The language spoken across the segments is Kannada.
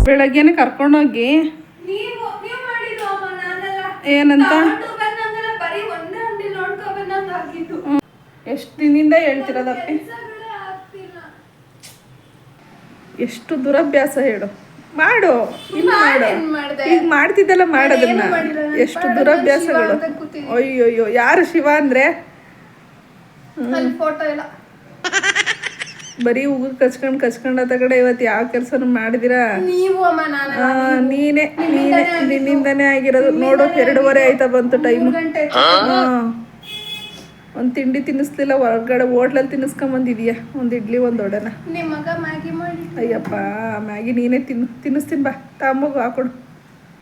ಬೆಳಗ್ಗೆನೆ ಕರ್ಕೊಂಡೋಗಿ ಏನಂತ ಎಷ್ಟು ದಿನದಿಂದ ಹೇಳ್ತಿರೋದಪ್ಪಿ, ಎಷ್ಟು ದುರಭ್ಯಾಸ ಹೇಳು. ಮಾಡು, ಇನ್ನು ಮಾಡು, ಈಗ ಮಾಡ್ತಿದ್ದಲ್ಲ ಮಾಡೋದನ್ನ. ಎಷ್ಟು ದುರಭ್ಯಾಸಗಳು. ಅಯ್ಯೋಯ್ಯೋ, ಯಾರು ಶಿವ ಅಂದ್ರೆ ಬರೀ ಉಗುರು ಕಚ್ಕೊಂಡು ತಗಡೆ ಇವತ್ತು ಯಾವ ಕೆಲಸನೂ ಮಾಡಿದಿರಾ ನೀನೇ ನಿನ್ನಿಂದನೇ ಆಗಿರೋದು. ನೋಡು 2:30 ಆಯ್ತಾ ಬಂತು ಟೈಮು. ಒಂದು ತಿಂಡಿ ತಿನ್ನಿಸ್ಲಿಲ್ಲ, ಹೊರಗಡೆ ಹೋಟ್ಲಲ್ಲಿ ತಿನ್ನಿಸ್ಕೊಂಬಂದಿದೀಯ. ಒಂದು ಇಡ್ಲಿ ಒಂದು ವಡೆನ. ಅಯ್ಯಪ್ಪ, ಮ್ಯಾಗಿ ನೀನೇ ತಿನ್ನಿಸ್ತೀನಿ ಬಾ. ತಾಂಬೋಗು ಹಾಕೊಡು.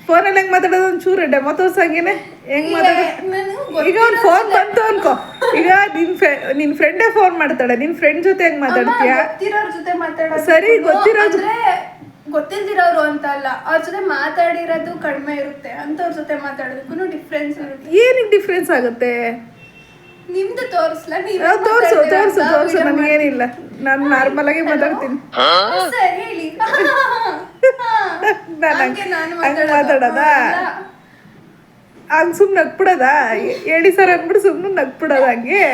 ಫೋನಲ್ಲಿ ಹೆಂಗೆ ಮಾತಾಡೋದು ಒಂಚೂರು ಡೆಮೋ ತೋರ್ಸಂಗೇನೆ ಹೆಂಗೆ ಮಾತಾಡೋದು. ಈಗ ಒಂದು ಫೋನ್ ಬಂತು ಅನ್ಕೋ, ಈಗ ನಿನ್ನ ಫ್ರೆಂಡೇ ಫೋನ್ ಮಾಡ್ತಾಳೆ, ನಿನ್ನ ಫ್ರೆಂಡ್ ಜೊತೆ ಹೆಂಗೆ ಮಾತಾಡ್ತೀಯಾ? ಸರಿ, ಗೊತ್ತಿಲ್ದಿರೋರು ಅಂತ ಅಲ್ಲ, ಅವ್ರ ಜೊತೆ ಮಾತಾಡಿರೋದು ಕಡಿಮೆ ಇರುತ್ತೆ, ಅಂತವ್ರ ಜೊತೆ ಮಾತಾಡೋದಕ್ಕೂ ಡಿಫ್ರೆನ್ಸ್ ಇರುತ್ತೆ. ಏನಕ್ಕೆ ಡಿಫ್ರೆನ್ಸ್ ಆಗುತ್ತೆ? ನಿಮ್ದು ತೋರಿಸ್ಲಾ? ತೋರ್ಸು ನನಗೇನಿಲ್ಲ, ನಾನು ನಾರ್ಮಲ್ ಆಗಿ ಮಾತಾಡ್ತೀನಿ. ಹಂಗೆ ಮಾತಾಡೋದ? ಹಂಗೆ ಸುಮ್ಮನೆ ನಗ್ಬಿಡೋದ? ಹೇಳಿ ಸರ್ ಅಂದ್ಬಿಟ್ಟು ಸುಮ್ಮನೆ ನಗ್ಬಿಡೋದ ಹಂಗೆ?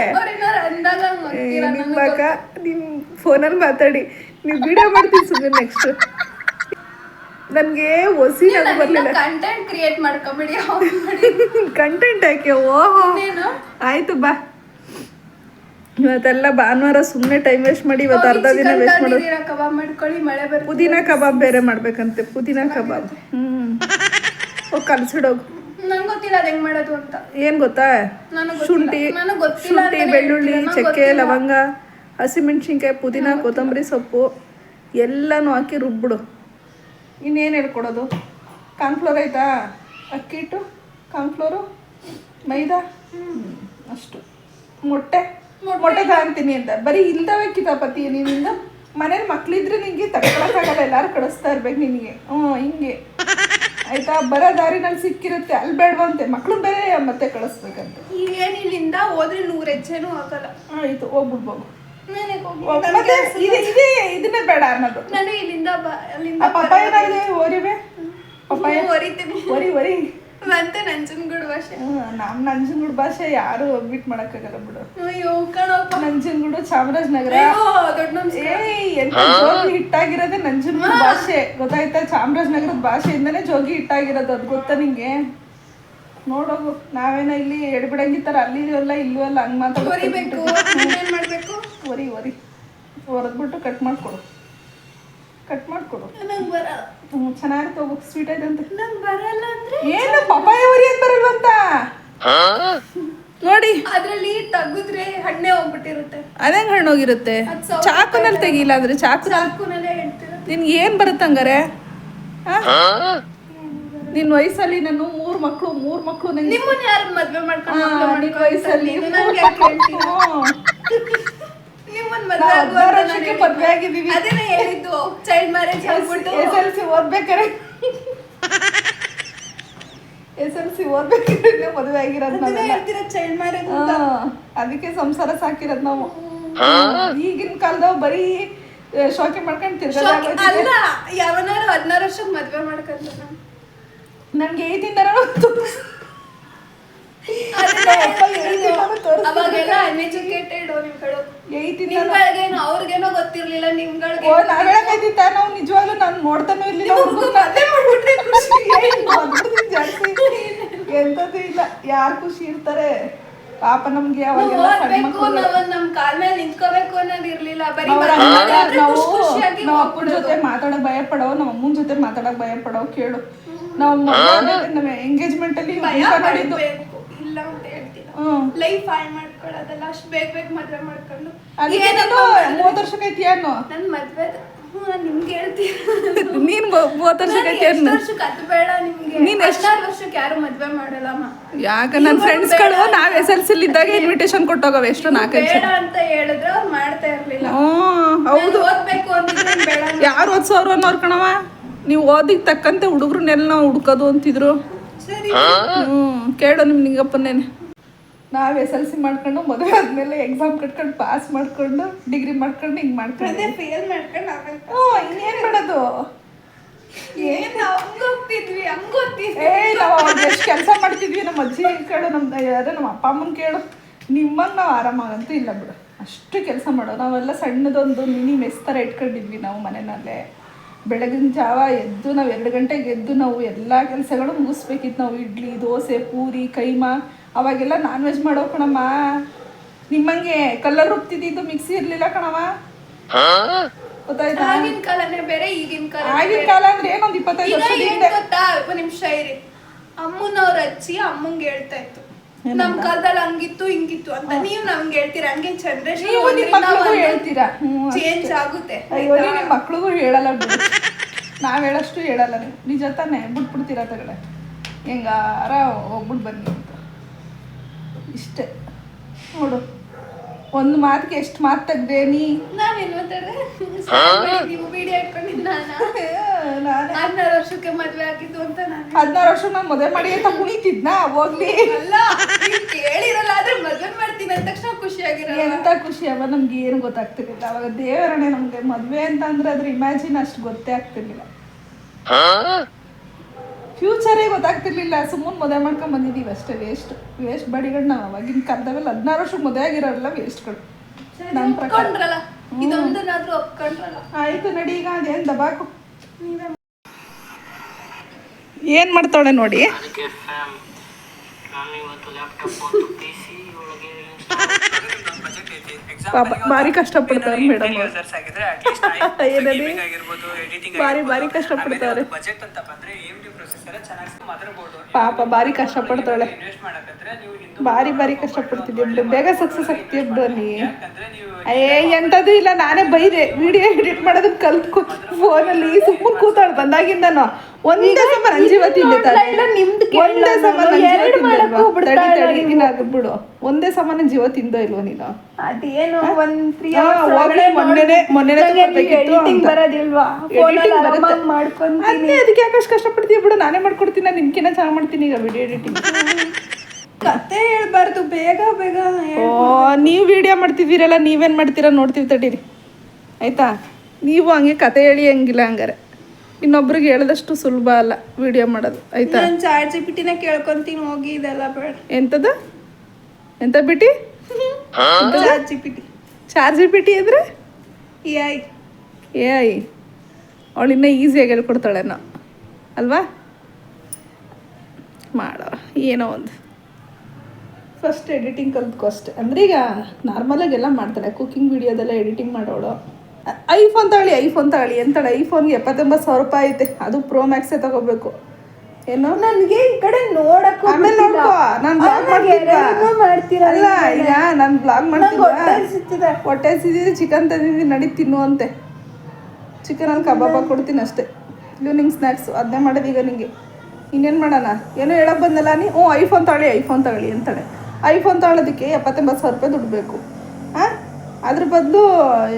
ನಿಮ್ಮಕ್ಕ ನಿನ್ನ ಫೋನಲ್ಲಿ ಮಾತಾಡಿ, ನೀವು ವಿಡಿಯೋ ಮಾಡ್ತೀನಿ ಸುಮ್ಮನೆ. ನೆಕ್ಸ್ಟ್ ನನಗೆ ಹೊಸಿ ನಗು ಬರಲಿಲ್ಲ. ಕಂಟೆಂಟ್ ಕ್ರಿಯೇಟ್ ಮಾಡ್ಕೊಂಬಿಡಿ. ಕಂಟೆಂಟ್ ಯಾಕೆ? ಓಹೋ ಆಯ್ತು ಬಾ. ಇವತ್ತೆಲ್ಲ ಭಾನುವಾರ ಸುಮ್ಮನೆ ಟೈಮ್ ವೇಸ್ಟ್ ಮಾಡಿ ಇವತ್ತು ಅರ್ಧ ದಿನ ವೇಸ್ಟ್ ಮಾಡೋದು. ಕಬಾಬ್ ಮಾಡ್ಕೊಳ್ಳಿ, ಮಳೆ ಬರುತ್ತೆ. ಪುದೀನ ಕಬಾಬ್ ಬೇರೆ ಮಾಡ್ಬೇಕಂತೆ, ಪುದೀನ ಕಬಾಬ್. ಹೋಗಿ ಕಲ್ಸಿಡೋಗು. ನಂಗೆ ಗೊತ್ತಿಲ್ಲ ಅದು ಹೆಂಗ್ ಮಾಡೋದು ಅಂತ. ಏನು ಗೊತ್ತಾ? ಶುಂಠಿ, ಬೆಳ್ಳುಳ್ಳಿ, ಚಕ್ಕೆ, ಲವಂಗ, ಹಸಿಮೆಣ್ಸಿನ್ಕಾಯಿ, ಪುದೀನ, ಕೊತ್ತಂಬರಿ ಸೊಪ್ಪು ಎಲ್ಲನೂ ಹಾಕಿ ರುಬ್ಬಿಡು. ಇನ್ನೇನು ಹೇಳ್ಕೊಡೋದು? ಕಾರ್ನ್ಫ್ಲೋರ್ ಆಯ್ತಾ? ಅಕ್ಕಿ ಹಿಟ್ಟು, ಕಾರ್ನ್ಫ್ಲೋರು, ಮೈದಾ, ಅಷ್ಟು. ಮೊಟ್ಟೆ ತಗೊಂತೀನಿ ಅಂತ ಬರೀ ಇಲ್ದವೇ ಕಿತಾಪತಿ ನಿನ್ನಿಂದ. ಮನೇಲಿ ಮಕ್ಳಿದ್ರೆ ನಿಂಗೆ ತಗೊಳಕ್ಕಾಗಲ್ಲ, ಎಲ್ಲಾರು ಕಳಿಸ್ತಾ ಇರ್ಬೇಕು ನಿನಗೆ. ಹಿಂಗೆ ಆಯ್ತಾ? ಬರೋ ದಾರಿನಲ್ಲಿ ಸಿಕ್ಕಿರುತ್ತೆ, ಅಲ್ಲಿ ಬೇಡವಂತೆ, ಮಕ್ಳು ಬೇರೆ ಮತ್ತೆ ಕಳಿಸ್ಬೇಕಂತ. ಈಗೇನು ಇಲ್ಲಿಂದ ಹೋದ್ರೆ 100 ಹೆಜ್ಜೆನೂ ಆಗಲ್ಲ. ಆಯ್ತು, ಹೋಗ್ಬಿಡ್ಬೋದು. ಮತ್ತೆ ಇದನ್ನೇ ಬೇಡ ಅನ್ನೋದು. ನಾನು ಇಲ್ಲಿಂದ ಪಪ್ಪಾಯ ಓರಿವೆ, ಪಪ್ಪಾಯ ಒರಿ ಮತ್ತೆ ನಂಜನಗೂಡು ಭಾಷೆ. ನಮ್ಮ ನಂಜನಗೂಡು ಭಾಷೆ ಯಾರು ಬಿಟ್ ಮಾಡಕ್ಕಾಗಲ್ಲ ಬಿಡು. ಅಯ್ಯೋ ಕಣಪ್ಪ, ನಂಜನಗೂಡು, ಚಾಮರಾಜನಗರ ಎಂತ ಜೋಗಿ ಹಿಟ್ಟಾಗಿರೋದೇ ನಂಜನಗೂಡು ಭಾಷೆ, ಗೊತ್ತಾಯ್ತಾ? ಚಾಮರಾಜನಗರದ ಭಾಷೆಯಿಂದನೇ ಜೋಗಿ ಹಿಟ್ಟಾಗಿರೋದು, ಅದು ಗೊತ್ತಾ ನಿಂಗೆ? ನೋಡೋಗು, ನಾವೇನ ಇಲ್ಲಿ ಎಡ್ಬಿಡಂಗಿತ್ತಾರ ಅಲ್ಲಿ ಎಲ್ಲ ಇಲ್ಲೂ ಎಲ್ಲ ಹಂಗೆ ಮಾತಾಡಬೇಕು. ಒರಿ ಹೊರದ್ಬಿಟ್ಟು ಕಟ್ ಮಾಡಿಕೊಡು. ಚೆನ್ನಾಗಿರುತ್ತೆ. ಹೋಗು, ಸ್ವೀಟ್ ಆಯ್ತು ಅಂತ. ಏನು ಪಪ್ಪಾಯ ಒರಿ ಅಂತ ಬರಲ್ವಂತ ನೋಡಿ. ಅದ್ರಲ್ಲಿ ತೆಗೆದ್ರೆ ಹಣ್ಣೆ ಹೋಗ್ಬಿಟ್ಟಿರುತ್ತೆ. ಅದೇಂಗ್ ಹಣ್ಣೋಗಿರುತ್ತೆ? ಚಾಕುನಲ್ಲಿ ತೆಗಿಲ್ಲ ಅಂದ್ರೆ ಚಾಕುನಲ್ಲೇ ಹೇಳ್ತೀರ. ನಿನ್ಗೆ ಏನ್ ಬರುತ್ತೆ ಹಂಗಾರೆ? ನಿನ್ನ ವಯಸ್ಸಲ್ಲಿ ನಾನು 3 ಮಕ್ಕಳು ನಿಮ್ಮನ್ನ ಯಾರು ಮದ್ವೆ ಮಾಡ್ಕೊಂಡು ವಯಸ್ಸಲ್ಲಿ ಮದ್ವೆ ಆಗಿದ್ದೀವಿ. ಅದನ್ನೇ ಹೇಳಿದ್ದು, ಚೈಲ್ಡ್ ಮ್ಯಾರೇಜ್ ಆಗ್ಬಿಟ್ಟು SLC ಓದ್ಬೇಕಾರೆ ಮದುವೆ ಆಗಿರೋದು. ಚೈಲ್ಡ್ ಮ್ಯಾರೇಜ್ ಅದಕ್ಕೆ ಸಂಸಾರ ಸಾಕಿರೋದು ನಾವು. ಈಗಿನ ಕಾಲದವ್ ಬರೀ ಶೋಕಿ ಮಾಡ್ಕೊಂಡು ತಿರ್ಗೋದು. ಅಲ್ಲ, ಯಾವನಾರು 16 ವರ್ಷಕ್ಕೆ ಮದ್ವೆ ಮಾಡ್ಕೊಂತ ನನ್ಗೆ 8 ಅವಾಗೆಲ್ಲ ಅನ್ಎಜುಕೇಟೆಡ್ ನಿಮ್ಗಳೇನೋ ಅವ್ರಿಗೇನೋ ಗೊತ್ತಿರ್ಲಿಲ್ಲ. ನಿಮ್ಗಳಿಗೆ ನಾವು ನಿಜವಾಗ್ಲೂ ನಾನು ನೋಡ್ತಾನೂ ಇರ್ಲಿಲ್ಲ. ಎಂತದ್ದು ಇಲ್ಲ, ಯಾರು ಖುಷಿ ಇರ್ತಾರೆ ಪಾಪ. ನಮ್ಗೆ ಅವಾಗೆಲ್ಲ ನಮ್ ಕಾಲ್ ಮೇಲೆ ನಿಂತ್ಕೋಬೇಕು ಅನ್ನೋದು ಇರ್ಲಿಲ್ಲ. ನಾವು ಅಪ್ಪನ ಜೊತೆ ಮಾತಾಡಕ್ ಭಯ ಪಡೋ, ನಮ್ಮ ಅಮ್ಮನ ಜೊತೆ ಮಾತಾಡಕ್ ಭಯ ಪಡೋ. ಕೇಳು, ನಾವು ನಮ್ಮ ಎಂಗೇಜ್ಮೆಂಟ್ ಅಲ್ಲಿ ಮಾಡಿದ್ದು ಇಲ್ಲ ಅಂತ ಹೇಳ್ತೀನಿ. ಲೈಫ್ ಹಾಳು ಮಾಡ್ಕೊಳ್ಳೋದಲ್ಲ, ಅಷ್ಟು ಬೇಗ ಮದ್ವೆ ಮಾಡ್ಕೊಂಡು. 30 ವರ್ಷಕ್ಕೆ ಐತಿಯಾನು ನನ್ ಮದ್ವೆ ನಿಮ್ಗೆ ಹೇಳ್ತೀನಿ. ನೀನ್ 30 ವರ್ಷಕ್ಕೆ ವರ್ಷಕ್ಕೆ ಅದು ಬೇಡ ನಿಮ್ಗೆ. 16 ವರ್ಷಕ್ಕೆ ಯಾರು ಮದ್ವೆ ಮಾಡಲ್ಲಮ್ಮ. ಯಾಕ ನನ್ನ ಫ್ರೆಂಡ್ಸ್ಗಳು ನಾವ್ SLC ಇದ್ದಾಗ ಇನ್ವಿಟೇಷನ್ ಕೊಟ್ಟೋಗವೆ ಎಷ್ಟು 4 ಬೇಡ ಅಂತ ಹೇಳಿದ್ರೆ ಅವ್ರು ಮಾಡ್ತಾ ಇರ್ಲಿಲ್ಲ. ಹೌದು, ಓದ್ಬೇಕು ಅಂತಿದ್ರೆ ಬೇಡ. ಯಾರು ಓದ್ಸೋರು ಅನ್ನೋರ್ ಕಣವ. ನೀವು ಓದಿಗೆ ತಕ್ಕಂತೆ ಹುಡುಗರನ್ನೆಲ್ಲ ಹುಡ್ಕೋದು ಅಂತಿದ್ರು. ಕೇಳು ನಿಮ್ ನಿಂಗಪ್ಪನೇನೆ. ನಾವು SLC ಮಾಡ್ಕೊಂಡು ಮದುವೆ ಆದ್ಮೇಲೆ ಎಕ್ಸಾಮ್ ಕಟ್ಕೊಂಡು ಪಾಸ್ ಮಾಡ್ಕೊಂಡು ಡಿಗ್ರಿ ಮಾಡ್ಕೊಂಡು ಹಿಂಗೆ ಮಾಡ್ಕೊಂಡು ಫೇಲ್ ಮಾಡ್ಕೊಂಡು ಇನ್ನೇನು ಮಾಡೋದು? ಏನ್ ಹಂಗ್ ಹೋಗ್ತಿದ್ವಿ ಹಂಗ್ ಓದ್ತಿದ್ವಿ. ನಾವು ಅವಾಗ ಎಷ್ಟು ಕೆಲಸ ಮಾಡ್ತಿದ್ವಿ. ನಮ್ಮ ಅಜ್ಜಿ ಕೇಳು, ಯಾರೋ ನಮ್ಮ ಅಪ್ಪ ಅಮ್ಮನ ಕೇಳು, ನಿಮ್ಮಂಗೆ ನಾವು ಆರಾಮಾಗಂತೂ ಇಲ್ಲ ಬಿಡು. ಅಷ್ಟು ಕೆಲಸ ಮಾಡೋ ನಾವೆಲ್ಲ ಸಣ್ಣದೊಂದು ಮಿನಿ ಮೆಸ್ ಥರ ಇಟ್ಕೊಂಡಿದ್ವಿ ನಾವು ಮನೆಯಲ್ಲೇ. ಬೆಳಗಿನ ಜಾವ ಎದ್ದು ನಾವು 2 ಗಂಟೆಗೆ ಎದ್ದು ನಾವು ಎಲ್ಲ ಕೆಲಸಗಳು ಮುಗಿಸ್ಬೇಕಿತ್ತು. ನಾವು ಇಡ್ಲಿ ದೋಸೆ ಪೂರಿ ಕೈಮಾ ಅವಾಗೆಲ್ಲ ನಾನ್ ವೆಜ್ ಮಾಡೋ ಕಣಮ್ಮ. ನಿಮ್ಮಂಗೆ ಕಲ್ಲಲ್ಲಿ ರುಬ್ತಿದ್ದು ಮಿಕ್ಸಿ ಇರಲಿಲ್ಲ ಕಣವ, ಗೊತ್ತಾಯ್ತಾ? ಆಗಿನ ಕಾಲನೇ ಬೇರೆ ಈಗಿನ ಕಾಲ. ಆಗಿನ ಕಾಲ ಅಂದ್ರೆ ಏನೊಂದು 25 ವರ್ಷದ ಹಿಂದೆ. ಗೊತ್ತಾ, ಒಂದು ನಿಮಿಷ ಇರಿ. ಅಮ್ಮನವ್ರ ಅಜ್ಜಿ ಅಮ್ಮಂಗೆ ಹೇಳ್ತಾ ಇತ್ತು, ನಮ್ ಕಾಲದಲ್ಲಿ ಹಂಗಿತ್ತು ಹಿಂಗಿತ್ತು ಅಂತ. ನೀವು ನಮ್ಗೆ ಹೇಳ್ತೀರಾ, ಹಂಗೆ ಜನರೇಷನ್ ಹೇಳ್ತೀರಾ ಚೇಂಜ್ ಆಗುತ್ತೆ. ಅಯ್ಯೋ ನಿಮ್ಮ ಮಕ್ಳಿಗೂ ಹೇಳಲ್ಲ ಬಿಡು, ನಾವ್ ಹೇಳಷ್ಟು ಹೇಳಲ್ಲ. ನೀವು ನಿಜ ತಾನೆ, ಬಿಟ್ಬಿಡ್ತೀರಾ ತಗಡೆ ಹೆಂಗಾರ ಹೋಗ್ಬಿಟ್ಟು ಬನ್ನಿ ಅಂತ ಇಷ್ಟೇ ನೋಡು. ಒಂದು ಮಾತಿಗೆ ಎಷ್ಟು ಮಾತು ತೆಗ್ದೆ ನೀ. ನಾವೇನ್ ಮಾತಾಡ್ದೆ, ನೀವು ವಿಡಿಯೋ ಇಟ್ಕೊಂಡಿದ್ದು ನಾನು 16 ವರ್ಷಕ್ಕೆ ಮದ್ವೆ ಆಗಿದ್ದು ಅಂತ. ನಾನು 16 ವರ್ಷಕ್ಕೆ ನಾನು ಮದುವೆ ಮಾಡಿ ಅಂತ ಕುಣಿತಿದ್ನ ಹೋಗ್ಲಿ. ಅಲ್ಲ ಕೇಳಿರಲ್ಲ, ಆದ್ರೆ ಮದ್ವೆ ಮಾಡ್ತೀನಿ ಅಂದ ತಕ್ಷಣ ಖುಷಿಯಾಗಿರಲ್ಲ. ಎಂತ ಖುಷಿ ಅವ, ನಮ್ಗೆ ಏನು ಗೊತ್ತಾಗ್ತಿರ್ಲಿಲ್ಲ ಅವಾಗ. ದೇವರಣೆ ನಮ್ಗೆ ಮದ್ವೆ ಅಂತ ಅಂದ್ರೆ ಅದ್ರ ಇಮ್ಯಾಜಿನ್ ಅಷ್ಟು ಗೊತ್ತೇ ಆಗ್ತಿರ್ಲಿಲ್ಲ. ಫ್ಯೂಚರೇ ಗೊತ್ತಾಗ್ತಿರ್ಲಿಲ್ಲ. ಸುಮ್ಮನೆ ಮದುವೆ ಮಾಡ್ಕೊಂಡ್ ಬಂದಿದ್ದೀವಿ ಅಷ್ಟೇ. ವೇಸ್ಟ್ ಬಾಡಿಗಳು ನಾವು ಅವಾಗಿನ ಕಾಲದಾಗೆಲ್ಲ 16 ವರ್ಷಕ್ಕೆ ಮದುವೆ ಆಗಿರೋಲ್ಲ ವೇಸ್ಟ್ಗಳು ನನ್ನ ಪ್ರಕಾರ. ಇದೊಂದನ್ನಾದ್ರೂ ಒಪ್ಕೊಂಡ್ರಲ್ಲ. ಆಯ್ತು ನಡಿ, ಈಗ ಅದೇನು ದಬಾಕು. ಏನು ಮಾಡ್ತಾಳೆ ನೋಡಿ. ಭಾರಿ ಕಷ್ಟಪಡ್ತಾರೆ ಮೇಡಮ್. ಭಾರಿ ಕಷ್ಟಪಡ್ತಾರೆ ಪಾಪ. ಭಾರಿ ಕಷ್ಟಪಡ್ತಾಳೆ, ಭಾರಿ ಕಷ್ಟಪಡ್ತಿದ್ದೆ ಬಿಡು. ಬೇಗ ಸಕ್ಸಸ್ ಆಗ್ತೀಯ ಬಿಡು ನೀ. ಎಂಥದ್ದು ಇಲ್ಲ, ನಾನೇ ಬೈದೆ ವಿಡಿಯೋ ಎಡಿಟ್ ಮಾಡೋದನ್ನ ಕಲ್ತ್ಕೊ ಫೋನಲ್ಲಿ. ಸುಮ್ಮನೆ ಕೂತಾಳು ಬಂದಾಗಿಂದನು. ಒಂದೇ ಸಮ ನಂಜೀವ ಬಿಡು. ಒಂದೇ ಸಮಾನ ಜೀವ ತಿಂದೋ ಇಲ್ವೋ ನೀನು? ಅದೇನು ಬರೋದಿಲ್ವಾ? ಅದಕ್ಕೆ ಯಾಕಷ್ಟು ಕಷ್ಟಪಡ್ತೀವಿ ಬಿಡು, ನಾನೇ ಮಾಡ್ಕೊಡ್ತೀನಿ. ನಾನು ನಿಮ್ಕಿನ್ನ ಚೆನ್ನಾಗಿ ಮಾಡ್ತೀನಿ ಈಗ ವಿಡಿಯೋ ಎಡಿಟಿಂಗ್. ಕತೆ ಹೇಳ್ಬಾರ್ದು, ಬೇಗ ನೀವು ವಿಡಿಯೋ ಮಾಡ್ತಿದ್ದೀರಲ್ಲ, ನೀವೇನು ಮಾಡ್ತೀರಾ ನೋಡ್ತೀವಿ ತಡೀರಿ ಆಯ್ತಾ. ನೀವು ಹಂಗೆ ಕತೆ ಹೇಳಿ ಹಂಗಿಲ್ಲ, ಹಂಗಾರೆ ಇನ್ನೊಬ್ರಿಗೆ ಹೇಳಿದಷ್ಟು ಸುಲಭ ಅಲ್ಲ ವಿಡಿಯೋ ಮಾಡೋದು ಆಯ್ತಾ. ನಾನು ಚಾಟ್ ಜಿಪಿಟಿನ ಕೇಳ್ಕೊಂತೀನಿ ಹೋಗಿ, ಇದೆಲ್ಲ ಬೇಡ. ಎಂತ ಬಿಟಿ? ಚಾಟ್ ಜಿಪಿಟಿ ಅಂದ್ರೆ AI ಅವಳು ಇನ್ನೂ ಈಸಿಯಾಗಿ ಹೇಳ್ಕೊಡ್ತಾಳೇನೋ ಅಲ್ವಾ. ಮಾಡೋ ಏನೋ ಒಂದು ಫಸ್ಟ್ ಎಡಿಟಿಂಗ್ ಕಲ್ತ್ಕೊ ಅಷ್ಟೆ. ಅಂದರೆ ಈಗ ನಾರ್ಮಲಾಗೆಲ್ಲ ಮಾಡ್ತಾಳೆ, ಕುಕ್ಕಿಂಗ್ ವಿಡಿಯೋದೆಲ್ಲ ಎಡಿಟಿಂಗ್ ಮಾಡೋಳು. ಐಫೋನ್ ತಗೊಳ್ಳಿ ಅಂತಾಳೆ. ಐಫೋನ್ಗೆ 79,000 ರೂಪಾಯಿ ಐತೆ, ಅದು ಪ್ರೋ ಮ್ಯಾಕ್ಸೇ ತಗೋಬೇಕು. ಏನೋ ನನಗೆ ಈ ಕಡೆ ನೋಡಕ್ಕೆ ಆಮೇಲೆ ನೋಡ್ಕೋ, ನಾನು ಬ್ಲಾಗ್ ಮಾಡ್ತೀರಲ್ಲ. ಈಗ ನಾನು ಬ್ಲಾಗ್ ಮಾಡ್ತೀನಿ, ಹೊಟ್ಟೆ ಸಿದ್ದಿದ್ದು ಚಿಕನ್ ತಂದಿದ್ದು ನಡಿ ತಿನ್ನು ಅಂತೆ. ಚಿಕನಲ್ಲಿ ಕಬಾಬ ಕೊಡ್ತೀನಿ ಅಷ್ಟೇ. ಈವ್ನಿಂಗ್ ಸ್ನ್ಯಾಕ್ಸು ಅದನ್ನೇ ಮಾಡೋದು ಈಗ ನಿಂಗೆ. ಇನ್ನೇನು ಮಾಡೋಣ, ಏನೋ ಹೇಳೋಕೆ ಬಂದಲ್ಲ ನೀ. ಐಫೋನ್ ತಗೊಳ್ಳಿ ಅಂತಾಳೆ. ಐಫೋನ್ ತಗೊಳ್ಳೋದಕ್ಕೆ 79,000 ರೂಪಾಯಿ ದುಡ್ಡು ಬೇಕು. ಅದ್ರ ಬದಲು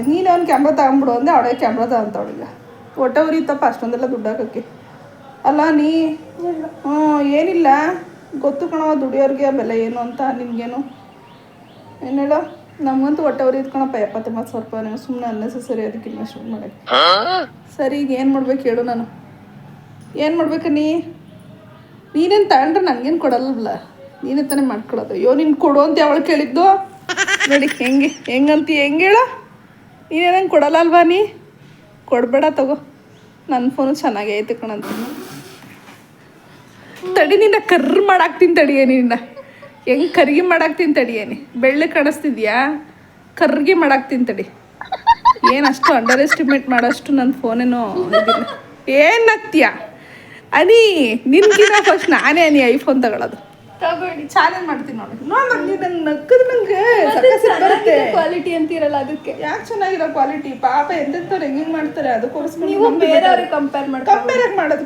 ನೀನು ಒಂದು ಕ್ಯಾಮ್ರಾ ತಗೊಂಬಿಡು ಅಂದೆ, ಅವಳೇ ಕ್ಯಾಮ್ರಾ ತಗೊಂತವಳಿಗೆ. ಹೊಟ್ಟೆ ಉರಿತಪ್ಪ ಅಷ್ಟೊಂದೆಲ್ಲ ದುಡ್ಡು ಹಾಕೋಕ್ಕೆ ಅಲ್ಲ ನೀ. ಏನಿಲ್ಲ ಗೊತ್ತು ಕಣವ ದುಡಿಯೋರಿಗೆ ಬೆಲೆ ಏನು ಅಂತ. ನಿಮಗೇನು ಏನು ಹೇಳೋ, ನಮಗಂತೂ ಹೊಟ್ಟೆ ಉರಿದು ಕಣಪ್ಪ. 79,000 ರೂಪಾಯಿ ನೀವು ಸುಮ್ಮನೆ ಅನ್ನೆಸೆಸರಿ ಅದಕ್ಕೆ ಇನ್ವೆಸ್ಟ್ಮೆಂಟ್ ಮಾಡೋಕ್ಕೆ. ಸರಿ ಈಗ ಏನು ಮಾಡ್ಬೇಕು ಹೇಳು? ನಾನು ಏನು ಮಾಡ್ಬೇಕು? ನೀನೇನು ತಗೊಂಡ್ರೆ ನನಗೇನು ಕೊಡಲ್ವಲ್ಲ, ನೀನೇ ತಾನೇ ಮಾಡ್ಕೊಳ್ಳೋದು. ನೀನು ಕೊಡು ಅಂತ ಅವಳು ಕೇಳಿದ್ದು ನೋಡಿ. ಹೆಂಗಂತ ಹೇಳ? ನೀನೇನಂಗೆ ಕೊಡಲ್ಲ ಅಲ್ವಾ? ನೀ ಕೊಡಬೇಡ ತಗೋ. ನನ್ನ ಫೋನು ಚೆನ್ನಾಗೇ ಐತೆ ಕಣಂತ. ತಡಿ, ನಿನ್ನ ಕರ್ರ್ ಮಾಡಾಕ್ತೀನಿ ತಡಿಯೇ. ನಿನ್ನ ಹೆಂಗೆ ಕರ್ಗಿ ಮಾಡಾಕ್ತೀನಿ ತಡಿಯೇನಿ. ಬೆಳ್ಳೆ ಕಾಣಿಸ್ತಿದ್ಯಾ? ಕರ್ಗಿ ಮಾಡಾಕ್ತೀನಿ ತಡಿ. ಏನು ಅಷ್ಟು ಅಂಡರ್ ಎಸ್ಟಿಮೇಟ್ ಮಾಡೋಷ್ಟು ನನ್ನ ಫೋನೇನೋ ಇದಿಲ್ಲ. ಏನು ನಗ್ತೀಯ ನಿನ್ಗಿನ ಫಸ್ಟ್ ನಾನೇ ಐಫೋನ್ ತಗೊಳ್ಳೋದು. ತಗೊಳ್ಳಿ, ಚಾಲೆಂಜ್ ಮಾಡ್ತೀನಿ ನೋಡಿ. ನಂಗೆ ನಕ್ಕದು ನಂಗೆ ಬರುತ್ತೆ. ಕ್ವಾಲಿಟಿ ಅಂತೀರಲ್ಲ, ಅದಕ್ಕೆ ಯಾಕೆ ಚೆನ್ನಾಗಿರೋ ಕ್ವಾಲಿಟಿ? ಪಾಪ ಎಂತೆಂಥವ್ರು ಹೆಂಗೆ ಮಾಡ್ತಾರೆ. ಅದಕ್ಕೋಸ್ಕರ ನೀವು ಬೇರೆಯವ್ರಿಗೆ